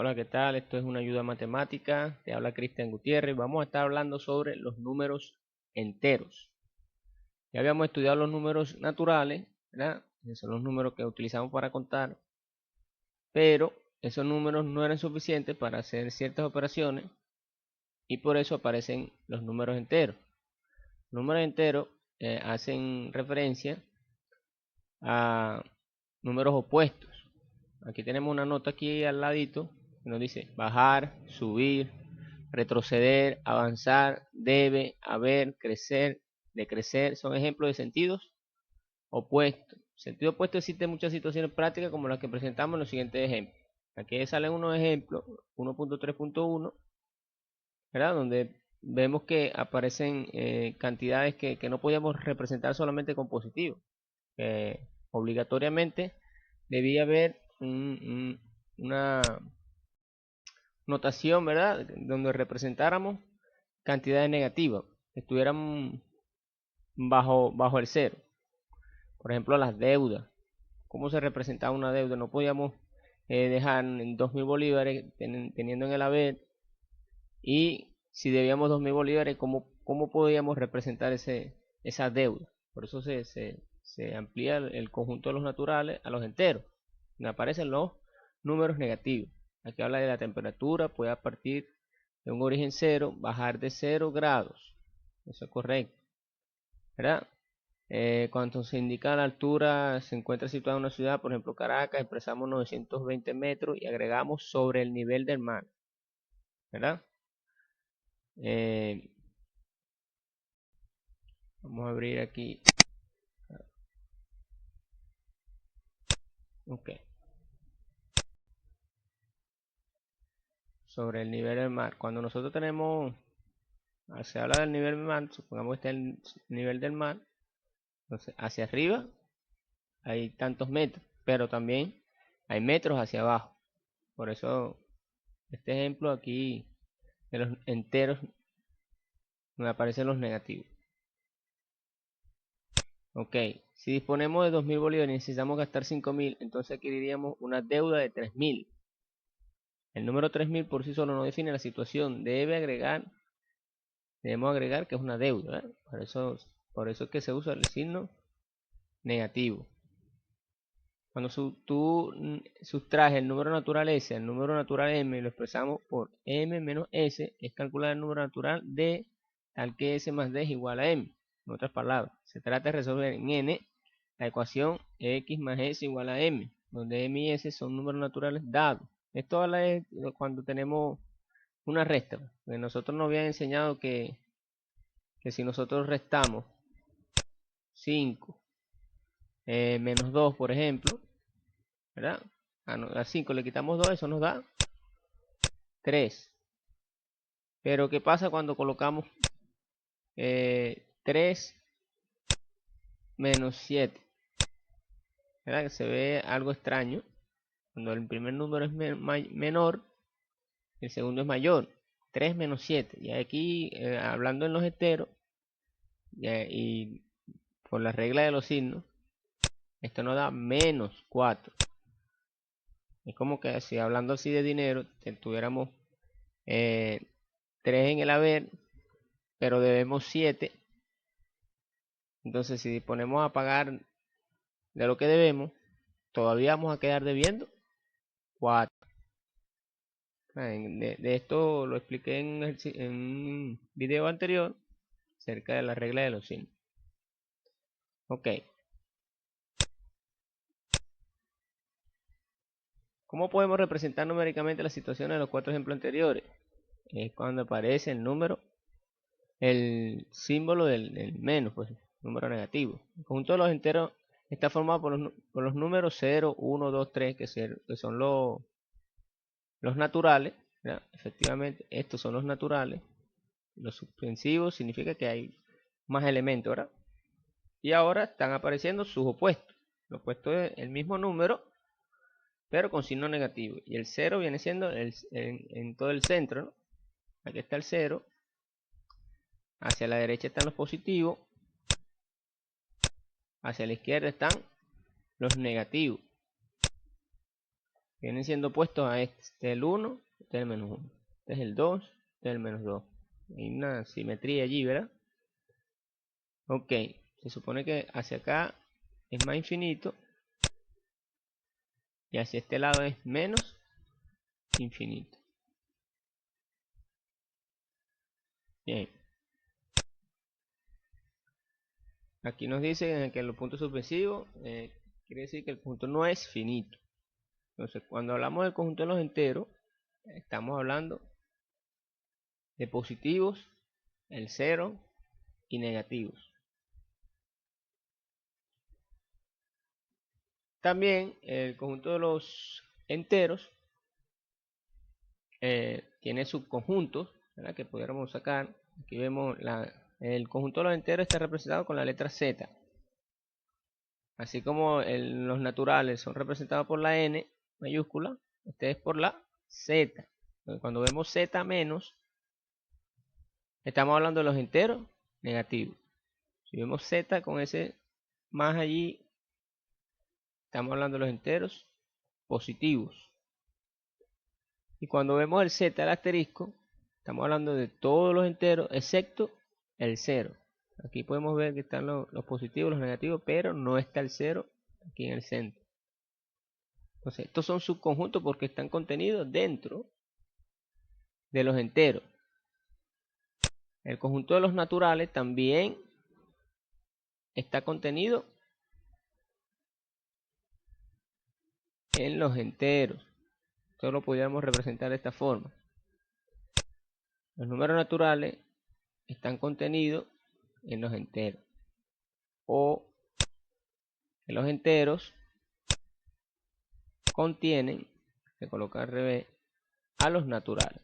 Hola, ¿qué tal? Esto es una ayuda matemática. Te habla Cristian Gutiérrez. Vamos a estar hablando sobre los números enteros. Ya habíamos estudiado los números naturales, ¿verdad? Esos son los números que utilizamos para contar. Pero esos números no eran suficientes para hacer ciertas operaciones y por eso aparecen los números enteros. Los números enteros hacen referencia a números opuestos. Aquí tenemos una nota aquí al ladito que nos dice bajar, subir, retroceder, avanzar, debe, haber, crecer, decrecer. Son ejemplos de sentidos opuestos. Sentido opuesto existe en muchas situaciones prácticas como las que presentamos en los siguientes ejemplos. Aquí salen unos ejemplos, 1.3.1, ¿verdad? Donde vemos que aparecen cantidades que no podíamos representar solamente con positivos. Obligatoriamente debía haber una notación, ¿verdad? Donde representáramos cantidades negativas, que estuvieran bajo el cero. Por ejemplo, las deudas. ¿Cómo se representaba una deuda? No podíamos dejar en 2.000 bolívares teniendo en el haber. Y si debíamos 2.000 bolívares, ¿cómo podíamos representar esa deuda? Por eso se amplía el conjunto de los naturales a los enteros. Donde aparecen los números negativos. Aquí habla de la temperatura, puede a partir de un origen cero, bajar de 0 grados. Eso es correcto, ¿verdad? Cuando se indica la altura, se encuentra situada en una ciudad, por ejemplo Caracas, expresamos 920 metros y agregamos sobre el nivel del mar, ¿verdad? Vamos a abrir aquí. Ok. Sobre el nivel del mar. Cuando nosotros tenemos, se habla del nivel del mar, supongamos que está el nivel del mar, entonces hacia arriba hay tantos metros, pero también hay metros hacia abajo. Por eso este ejemplo aquí de los enteros me aparecen los negativos. Ok, si disponemos de 2.000 bolívares y necesitamos gastar 5.000, entonces adquiriríamos una deuda de 3.000. El número 3.000 por sí solo no define la situación, debemos agregar que es una deuda, ¿eh? Por eso es que se usa el signo negativo. Cuando tú sustraes el número natural S al número natural M y lo expresamos por M menos S, es calcular el número natural D tal que S más D es igual a M. En otras palabras, se trata de resolver en N la ecuación X más S igual a M, donde M y S son números naturales dados. Esto habla de cuando tenemos una resta. Nosotros nos habían enseñado que si nosotros restamos 5 menos 2, por ejemplo, ¿verdad? A 5 le quitamos 2, eso nos da 3. Pero ¿qué pasa cuando colocamos 3 menos 7? ¿Verdad? Que se ve algo extraño. Cuando el primer número es menor, el segundo es mayor. 3 menos 7. Y aquí, hablando en los enteros, y por la regla de los signos, esto nos da menos 4. Es como que si hablando así de dinero, tuviéramos 3 en el haber, pero debemos 7. Entonces si disponemos a pagar de lo que debemos, todavía vamos a quedar debiendo 4. De esto lo expliqué en un video anterior acerca de la regla de los signos. Ok. ¿Cómo podemos representar numéricamente las situaciones de los 4 ejemplos anteriores? Es cuando aparece el número, el símbolo del menos, pues, número negativo. El conjunto de los enteros está formado por los números 0, 1, 2, 3, que son los naturales, ¿verdad? Efectivamente, estos son los naturales. Los suspensivos significa que hay más elementos, ¿verdad? Y ahora están apareciendo sus opuestos. El opuesto es el mismo número, pero con signo negativo. Y el 0 viene siendo en todo el centro, ¿no? Aquí está el 0. Hacia la derecha están los positivos. Hacia la izquierda están los negativos. Vienen siendo opuestos a este. Este es el 1, este es el menos 1. Este es el 2, este es el menos 2. Hay una simetría allí, ¿verdad? Ok, se supone que hacia acá es más infinito y hacia este lado es menos infinito. Bien. Aquí nos dice que los puntos suspensivos quiere decir que el conjunto no es finito. Entonces, cuando hablamos del conjunto de los enteros, estamos hablando de positivos, el 0 y negativos. También el conjunto de los enteros tiene subconjuntos, ¿verdad?, que pudiéramos sacar. Aquí vemos el conjunto de los enteros está representado con la letra Z. Así como los naturales son representados por la N mayúscula, este es por la Z. Entonces, cuando vemos Z menos, estamos hablando de los enteros negativos. Si vemos Z con ese más allí, estamos hablando de los enteros positivos. Y cuando vemos el Z al asterisco, estamos hablando de todos los enteros excepto el 0. Aquí podemos ver que están los positivos, los negativos, pero no está el 0 aquí en el centro. Entonces, estos son subconjuntos porque están contenidos dentro de los enteros. El conjunto de los naturales también está contenido en los enteros. Esto lo podríamos representar de esta forma. Los números naturales están contenidos en los enteros. O en los enteros contienen, se coloca al revés, a los naturales.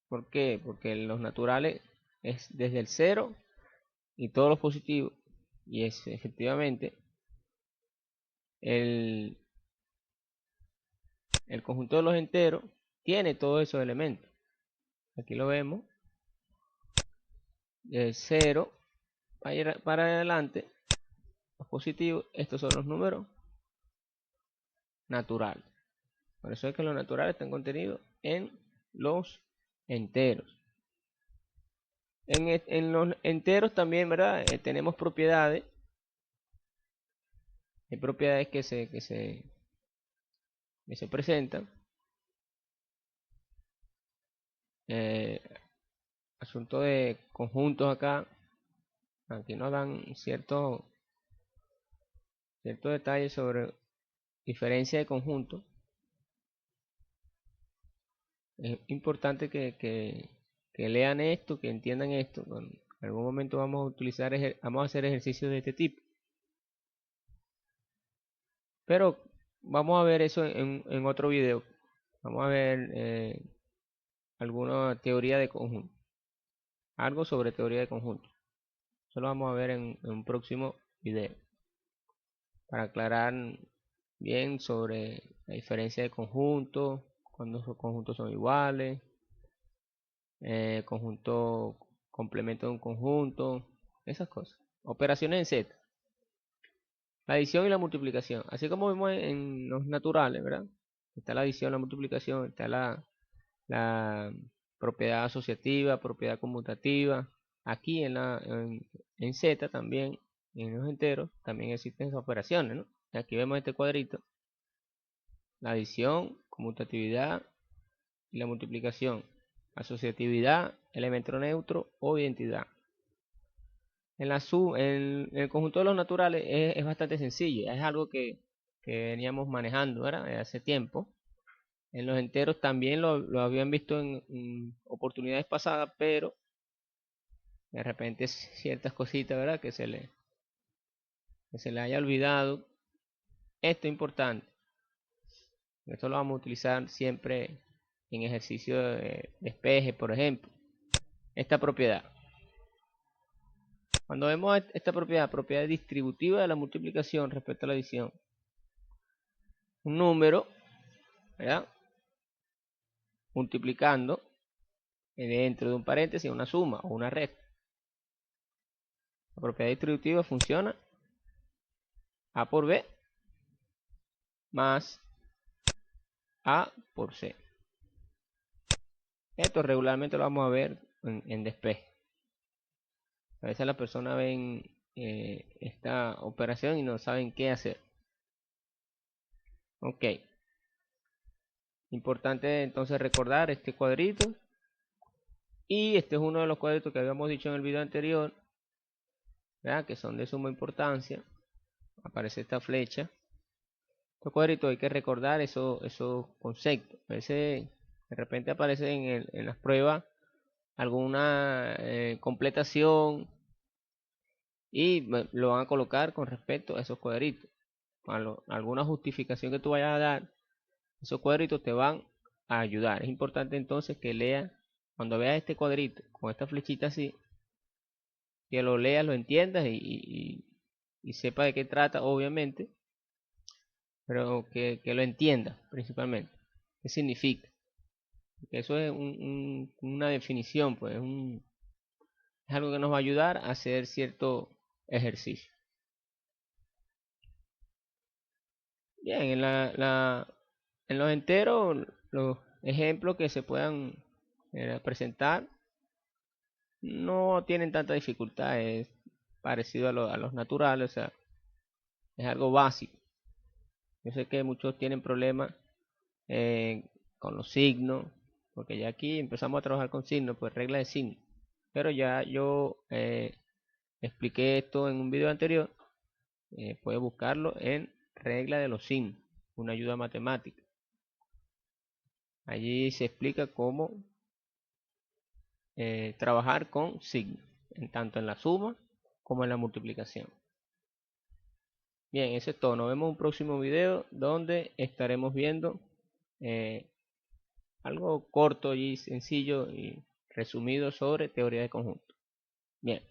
¿Por qué? Porque los naturales es desde el 0 y todos los positivos. Y es efectivamente el conjunto de los enteros tiene todos esos elementos. Aquí lo vemos. De 0 para adelante, los positivos, estos son los números naturales. Por eso es que los naturales están contenidos en los enteros. En los enteros también, ¿verdad? Tenemos propiedades. Hay propiedades que se presentan. Asunto de conjuntos acá. Aquí nos dan ciertos detalles sobre diferencia de conjuntos. Es importante que lean esto, que entiendan esto. En algún momento vamos a hacer ejercicios de este tipo. Pero vamos a ver eso en otro video. Vamos a ver alguna teoría de conjunto. Algo sobre teoría de conjunto. Eso lo vamos a ver en un próximo video. Para aclarar bien sobre la diferencia de conjuntos, cuando los conjuntos son iguales, conjunto complemento de un conjunto, esas cosas. Operaciones en Z. La adición y la multiplicación. Así como vemos en los naturales, ¿verdad? Está la adición, la multiplicación, está la propiedad asociativa, propiedad conmutativa. Aquí en Z también, en los enteros, también existen esas operaciones, ¿no? Aquí vemos este cuadrito. La adición, conmutatividad y la multiplicación. Asociatividad, elemento neutro o identidad. En el conjunto de los naturales es bastante sencillo. Es algo que veníamos manejando, ¿verdad?, hace tiempo. En los enteros también lo habían visto en oportunidades pasadas, pero de repente ciertas cositas, ¿verdad?, que se le haya olvidado. Esto es importante. Esto lo vamos a utilizar siempre en ejercicio de despeje, por ejemplo. Esta propiedad. Cuando vemos esta propiedad distributiva de la multiplicación respecto a la adición. Un número, ¿verdad?, multiplicando dentro de un paréntesis una suma o una resta. La propiedad distributiva funciona A por B más A por C. Esto regularmente lo vamos a ver en despeje. A veces las personas ven esta operación y no saben qué hacer. Ok. Importante entonces recordar este cuadrito. Y este es uno de los cuadritos que habíamos dicho en el video anterior, ¿verdad? Que son de suma importancia. Aparece esta flecha. Estos cuadritos hay que recordar esos conceptos. A veces de repente aparece en las pruebas alguna completación y lo van a colocar con respecto a esos cuadritos. Alguna justificación que tú vayas a dar, esos cuadritos te van a ayudar. Es importante entonces que leas, cuando veas este cuadrito con esta flechita así, que lo leas, lo entiendas y sepa de qué trata, obviamente, pero que lo entiendas principalmente. ¿Qué significa? Porque eso es una definición, pues es algo que nos va a ayudar a hacer cierto ejercicio. Bien, en los enteros, los ejemplos que se puedan presentar no tienen tanta dificultad, es parecido a los naturales, o sea, es algo básico. Yo sé que muchos tienen problemas con los signos, porque ya aquí empezamos a trabajar con signos, pues regla de signos. Pero ya yo expliqué esto en un video anterior, puedes buscarlo en regla de los signos, una ayuda matemática. Allí se explica cómo trabajar con signos, tanto en la suma como en la multiplicación. Bien, eso es todo. Nos vemos en un próximo video donde estaremos viendo algo corto y sencillo y resumido sobre teoría de conjuntos. Bien.